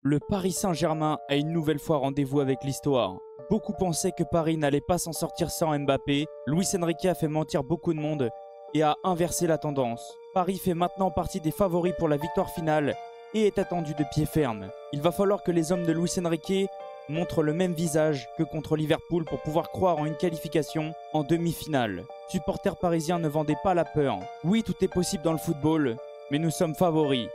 Le Paris Saint-Germain a une nouvelle fois rendez-vous avec l'histoire. Beaucoup pensaient que Paris n'allait pas s'en sortir sans Mbappé. Luis Enrique a fait mentir beaucoup de monde et a inversé la tendance. Paris fait maintenant partie des favoris pour la victoire finale et est attendu de pied ferme. Il va falloir que les hommes de Luis Enrique montrent le même visage que contre Liverpool pour pouvoir croire en une qualification en demi-finale. Supporters parisiens, ne vendez pas la peur. Oui, tout est possible dans le football, mais nous sommes favoris.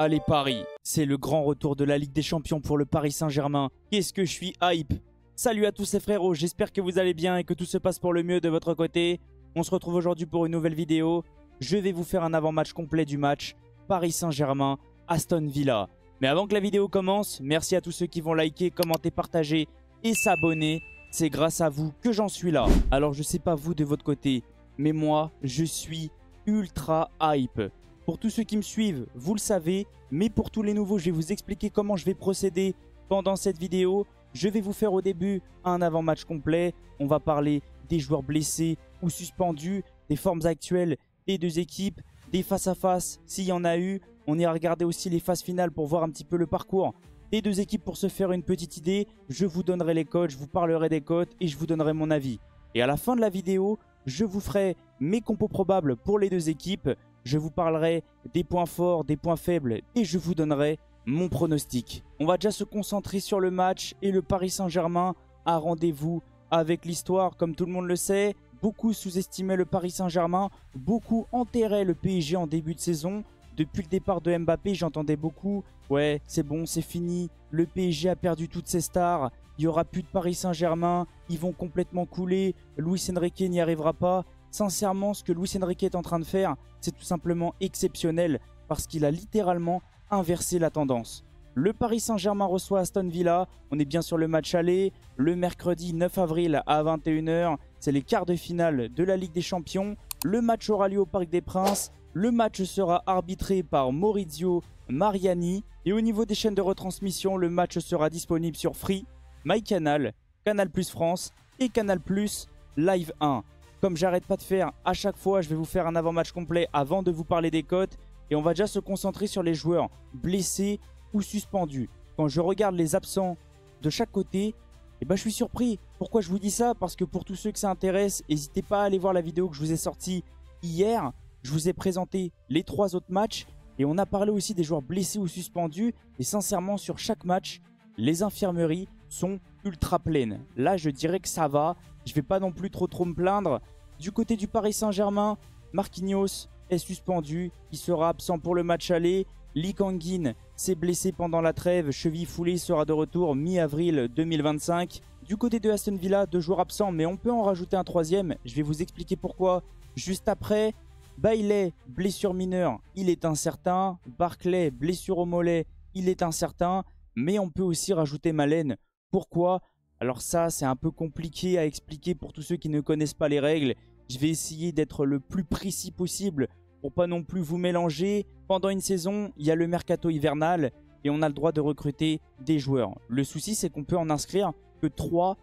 Allez Paris, c'est le grand retour de la Ligue des Champions pour le Paris Saint-Germain. Qu'est-ce que je suis hype! Salut à tous les frérots, j'espère que vous allez bien et que tout se passe pour le mieux de votre côté. On se retrouve aujourd'hui pour une nouvelle vidéo. Je vais vous faire un avant-match complet du match Paris Saint-Germain, Aston Villa. Mais avant que la vidéo commence, merci à tous ceux qui vont liker, commenter, partager et s'abonner. C'est grâce à vous que j'en suis là. Alors je sais pas vous de votre côté, mais moi je suis ultra hype. Pour tous ceux qui me suivent, vous le savez, mais pour tous les nouveaux, je vais vous expliquer comment je vais procéder pendant cette vidéo. Je vais vous faire au début un avant-match complet. On va parler des joueurs blessés ou suspendus, des formes actuelles des deux équipes, des face-à-face s'il y en a eu. On ira regarder aussi les phases finales pour voir un petit peu le parcours des deux équipes pour se faire une petite idée. Je vous donnerai les codes, je vous parlerai des codes et je vous donnerai mon avis. Et à la fin de la vidéo, je vous ferai mes compos probables pour les deux équipes. Je vous parlerai des points forts, des points faibles et je vous donnerai mon pronostic. On va déjà se concentrer sur le match et le Paris Saint-Germain a rendez-vous avec l'histoire. Comme tout le monde le sait, beaucoup sous-estimaient le Paris Saint-Germain, beaucoup enterraient le PSG en début de saison. Depuis le départ de Mbappé, j'entendais beaucoup « Ouais, c'est bon, c'est fini, le PSG a perdu toutes ses stars, il n'y aura plus de Paris Saint-Germain, ils vont complètement couler, Luis Enrique n'y arrivera pas ». Sincèrement, ce que Luis Enrique est en train de faire, c'est tout simplement exceptionnel parce qu'il a littéralement inversé la tendance. Le Paris Saint-Germain reçoit Aston Villa. On est bien sur le match aller. Le mercredi 9 avril à 21 h, c'est les quarts de finale de la Ligue des Champions. Le match aura lieu au Parc des Princes. Le match sera arbitré par Maurizio Mariani. Et au niveau des chaînes de retransmission, le match sera disponible sur Free, MyCanal, Canal+ France et Canal+ Live 1. Comme j'arrête pas de faire à chaque fois, je vais vous faire un avant-match complet avant de vous parler des cotes. Et on va déjà se concentrer sur les joueurs blessés ou suspendus. Quand je regarde les absents de chaque côté, eh ben, je suis surpris. Pourquoi je vous dis ça? Parce que pour tous ceux que ça intéresse, n'hésitez pas à aller voir la vidéo que je vous ai sortie hier. Je vous ai présenté les 3 autres matchs. Et on a parlé aussi des joueurs blessés ou suspendus. Et sincèrement, sur chaque match, les infirmeries sont ultra pleines. Là, je dirais que ça va. Je ne vais pas non plus trop me plaindre. Du côté du Paris Saint-Germain, Marquinhos est suspendu. Il sera absent pour le match aller. Lee Kang-in s'est blessé pendant la trêve. Cheville foulée, sera de retour mi-avril 2025. Du côté de Aston Villa, 2 joueurs absents, mais on peut en rajouter un 3e. Je vais vous expliquer pourquoi juste après. Bailey, blessure mineure, il est incertain. Barclay, blessure au mollet, il est incertain. Mais on peut aussi rajouter Malen. Pourquoi? Alors ça, c'est un peu compliqué à expliquer pour tous ceux qui ne connaissent pas les règles. Je vais essayer d'être le plus précis possible pour pas non plus vous mélanger. Pendant une saison, il y a le mercato hivernal et on a le droit de recruter des joueurs. Le souci, c'est qu'on peut en inscrire que 3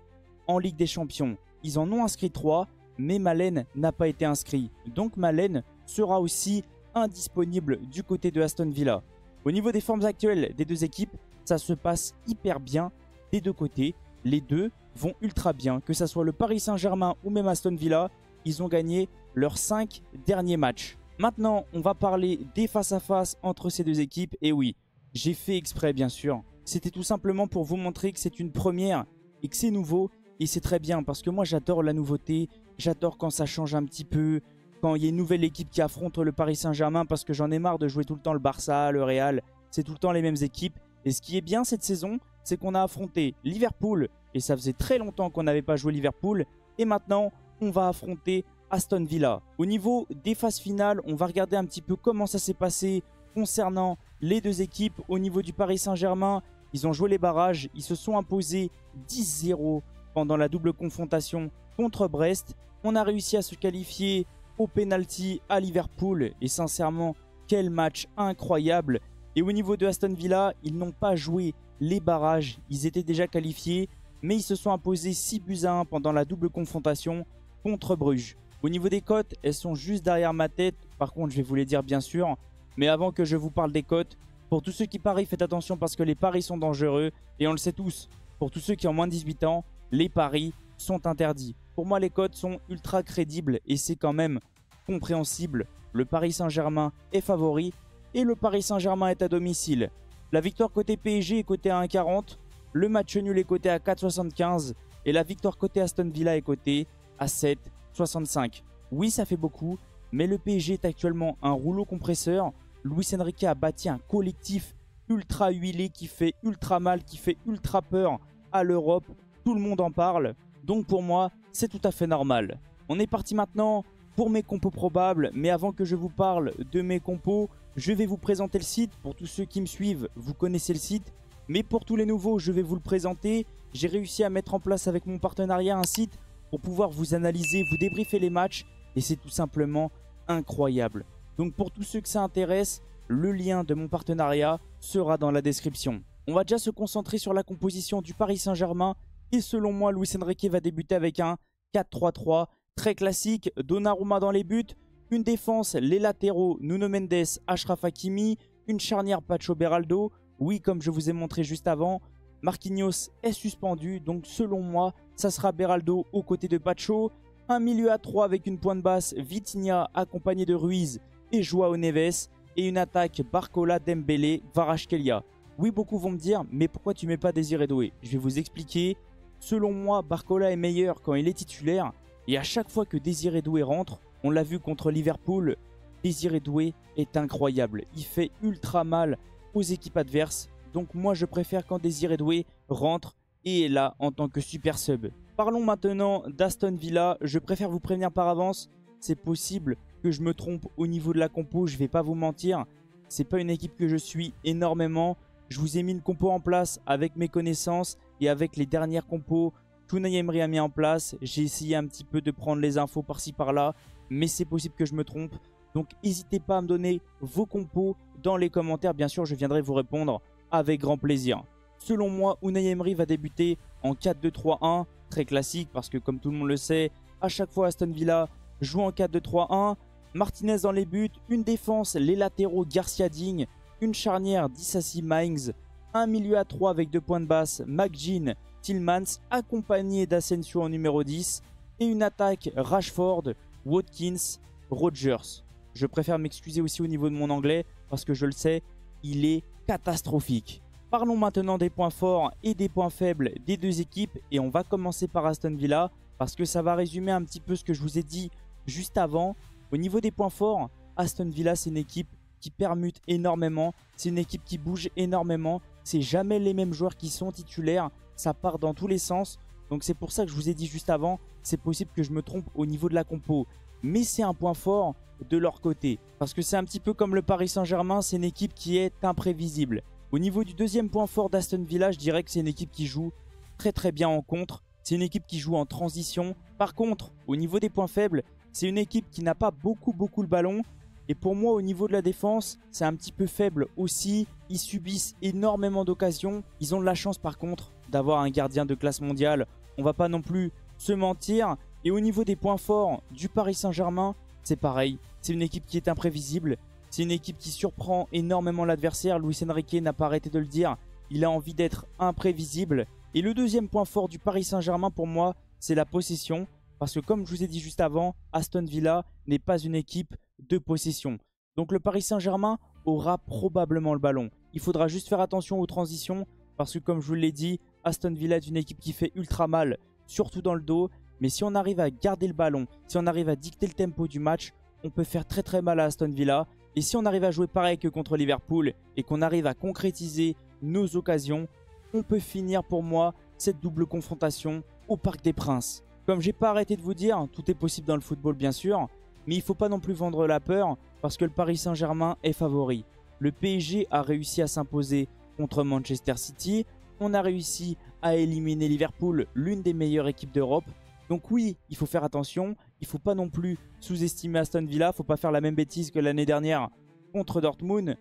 en Ligue des Champions. Ils en ont inscrit 3, mais Malen n'a pas été inscrit. Donc Malen sera aussi indisponible du côté de Aston Villa. Au niveau des formes actuelles des deux équipes, ça se passe hyper bien des deux côtés. Les deux vont ultra bien, que ce soit le Paris Saint-Germain ou même Aston Villa. Ils ont gagné leurs 5 derniers matchs. Maintenant, on va parler des face-à-face entre ces deux équipes. Et oui, j'ai fait exprès bien sûr. C'était tout simplement pour vous montrer que c'est une première et que c'est nouveau. Et c'est très bien parce que moi j'adore la nouveauté. J'adore quand ça change un petit peu. Quand il y a une nouvelle équipe qui affronte le Paris Saint-Germain parce que j'en ai marre de jouer tout le temps le Barça, le Real. C'est tout le temps les mêmes équipes. Et ce qui est bien cette saison, c'est qu'on a affronté Liverpool. Et ça faisait très longtemps qu'on n'avait pas joué Liverpool. Et maintenant, on va affronter Aston Villa. Au niveau des phases finales, on va regarder un petit peu comment ça s'est passé concernant les deux équipes. Au niveau du Paris Saint-Germain, ils ont joué les barrages. Ils se sont imposés 10-0 pendant la double confrontation contre Brest. On a réussi à se qualifier au penalty à Liverpool. Et sincèrement, quel match incroyable! Et au niveau de Aston Villa, ils n'ont pas joué les barrages. Ils étaient déjà qualifiés, mais ils se sont imposés 6-1 pendant la double confrontation contre Bruges. Au niveau des cotes, elles sont juste derrière ma tête. Par contre, je vais vous les dire bien sûr. Mais avant que je vous parle des cotes, Pour tous ceux qui parient, faites attention parce que les paris sont dangereux. Et on le sait tous, pour tous ceux qui ont moins de 18 ans, les paris sont interdits. Pour moi, les cotes sont ultra crédibles et c'est quand même compréhensible. Le Paris Saint-Germain est favori et le Paris Saint-Germain est à domicile. La victoire côté PSG est cotée à 1,40. Le match nul est coté à 4,75. Et la victoire côté Aston Villa est cotée à 7,65. Oui, ça fait beaucoup, mais le PSG est actuellement un rouleau compresseur. Luis Enrique a bâti un collectif ultra huilé qui fait ultra mal, qui fait ultra peur à l'Europe. Tout le monde en parle. Donc pour moi, c'est tout à fait normal. On est parti maintenant pour mes compos probables. Mais avant que je vous parle de mes compos, je vais vous présenter le site. Pour tous ceux qui me suivent, vous connaissez le site. Mais pour tous les nouveaux, je vais vous le présenter. J'ai réussi à mettre en place avec mon partenariat un site pour pouvoir vous analyser, vous débriefer les matchs. Et c'est tout simplement incroyable. Donc pour tous ceux que ça intéresse, le lien de mon partenariat sera dans la description. On va déjà se concentrer sur la composition du Paris Saint-Germain. Et selon moi, Luis Enrique va débuter avec un 4-3-3 très classique. Donnarumma dans les buts. Une défense, les latéraux, Nuno Mendes, Achraf Hakimi. Une charnière, Pacho Beraldo. Oui, comme je vous ai montré juste avant, Marquinhos est suspendu. Donc selon moi, ça sera Beraldo aux côtés de Pacho. Un milieu à 3 avec une pointe basse, Vitinha accompagné de Ruiz et Joao Neves. Et une attaque, Barcola, Dembélé, Kvaratskhelia. Oui, beaucoup vont me dire, mais pourquoi tu mets pas Désiré Doué? Je vais vous expliquer. Selon moi, Barcola est meilleur quand il est titulaire. Et à chaque fois que Désiré Doué rentre, on l'a vu contre Liverpool, Désiré Doué est incroyable. Il fait ultra mal aux équipes adverses. Donc moi, je préfère quand Désiré Doué rentre et est là en tant que super sub. Parlons maintenant d'Aston Villa. Je préfère vous prévenir par avance. C'est possible que je me trompe au niveau de la compo. Je ne vais pas vous mentir. C'est pas une équipe que je suis énormément. Je vous ai mis une compo en place avec mes connaissances et avec les dernières compos qu'Unai Emery a mis en place. J'ai essayé un petit peu de prendre les infos par-ci par-là, mais c'est possible que je me trompe. Donc n'hésitez pas à me donner vos compos dans les commentaires. Bien sûr, je viendrai vous répondre avec grand plaisir. Selon moi, Unai Emery va débuter en 4-2-3-1, très classique parce que comme tout le monde le sait, à chaque fois Aston Villa joue en 4-2-3-1. Martinez dans les buts, une défense, les latéraux Garcia Digne, une charnière Disasi Mings, un milieu à 3 avec 2 points de basse, McGinn, Tillmans, accompagné d'Asensio en numéro 10, et une attaque Rashford, Watkins, Rodgers. Je préfère m'excuser aussi au niveau de mon anglais parce que je le sais, il est catastrophique. Parlons maintenant des points forts et des points faibles des deux équipes et on va commencer par Aston Villa parce que ça va résumer un petit peu ce que je vous ai dit juste avant. Au niveau des points forts, Aston Villa c'est une équipe qui permute énormément, c'est une équipe qui bouge énormément, c'est jamais les mêmes joueurs qui sont titulaires, ça part dans tous les sens. Donc c'est pour ça que je vous ai dit juste avant, c'est possible que je me trompe au niveau de la compo. Mais c'est un point fort de leur côté. Parce que c'est un petit peu comme le Paris Saint-Germain, c'est une équipe qui est imprévisible. Au niveau du deuxième point fort d'Aston Villa, je dirais que c'est une équipe qui joue très bien en contre. C'est une équipe qui joue en transition. Par contre, au niveau des points faibles, c'est une équipe qui n'a pas beaucoup le ballon. Et pour moi, au niveau de la défense, c'est un petit peu faible aussi. Ils subissent énormément d'occasions. Ils ont de la chance par contre d'avoir un gardien de classe mondiale. On va pas non plus se mentir. Et au niveau des points forts du Paris Saint-Germain, c'est pareil. C'est une équipe qui est imprévisible. C'est une équipe qui surprend énormément l'adversaire. Luis Enrique n'a pas arrêté de le dire. Il a envie d'être imprévisible. Et le deuxième point fort du Paris Saint-Germain pour moi, c'est la possession. Parce que comme je vous ai dit juste avant, Aston Villa n'est pas une équipe de possession. Donc le Paris Saint-Germain aura probablement le ballon. Il faudra juste faire attention aux transitions. Parce que comme je vous l'ai dit, Aston Villa est une équipe qui fait ultra mal, surtout dans le dos. Mais si on arrive à garder le ballon, si on arrive à dicter le tempo du match, on peut faire très mal à Aston Villa. Et si on arrive à jouer pareil que contre Liverpool et qu'on arrive à concrétiser nos occasions, on peut finir pour moi cette double confrontation au Parc des Princes. Comme j'ai pas arrêté de vous dire, tout est possible dans le football bien sûr, mais il ne faut pas non plus vendre la peur parce que le Paris Saint-Germain est favori. Le PSG a réussi à s'imposer contre Manchester City, on a réussi à éliminer Liverpool, l'une des meilleures équipes d'Europe. Donc oui, il faut faire attention, il ne faut pas non plus sous-estimer Aston Villa, il ne faut pas faire la même bêtise que l'année dernière contre Dortmund.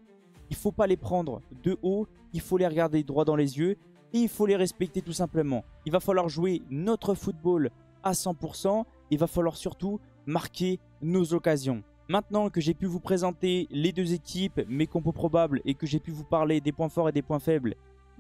Il ne faut pas les prendre de haut, il faut les regarder droit dans les yeux et il faut les respecter tout simplement. Il va falloir jouer notre football à 100%, il va falloir surtout marquer nos occasions. Maintenant que j'ai pu vous présenter les deux équipes, mes compos probables et que j'ai pu vous parler des points forts et des points faibles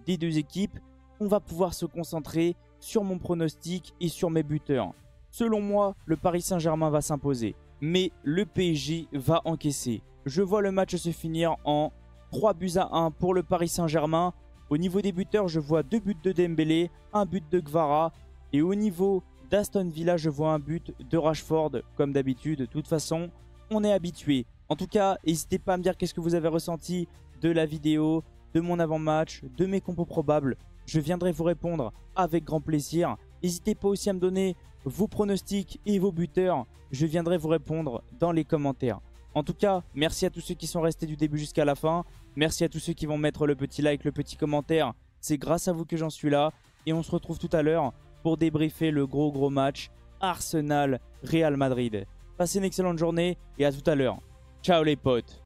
des deux équipes, on va pouvoir se concentrer sur mon pronostic et sur mes buteurs. Selon moi, le Paris Saint-Germain va s'imposer, mais le PSG va encaisser. Je vois le match se finir en 3-1 pour le Paris Saint-Germain. Au niveau des buteurs, je vois 2 buts de Dembélé, 1 but de Kvara. Et au niveau d'Aston Villa, je vois un but de Rashford, comme d'habitude. De toute façon, on est habitué. En tout cas, n'hésitez pas à me dire qu'est-ce que vous avez ressenti de la vidéo, de mon avant-match, de mes compos probables. Je viendrai vous répondre avec grand plaisir. N'hésitez pas aussi à me donner vos pronostics et vos buteurs. Je viendrai vous répondre dans les commentaires. En tout cas, merci à tous ceux qui sont restés du début jusqu'à la fin. Merci à tous ceux qui vont mettre le petit like, le petit commentaire. C'est grâce à vous que j'en suis là. Et on se retrouve tout à l'heure pour débriefer le gros match Arsenal-Real Madrid. Passez une excellente journée et à tout à l'heure. Ciao les potes.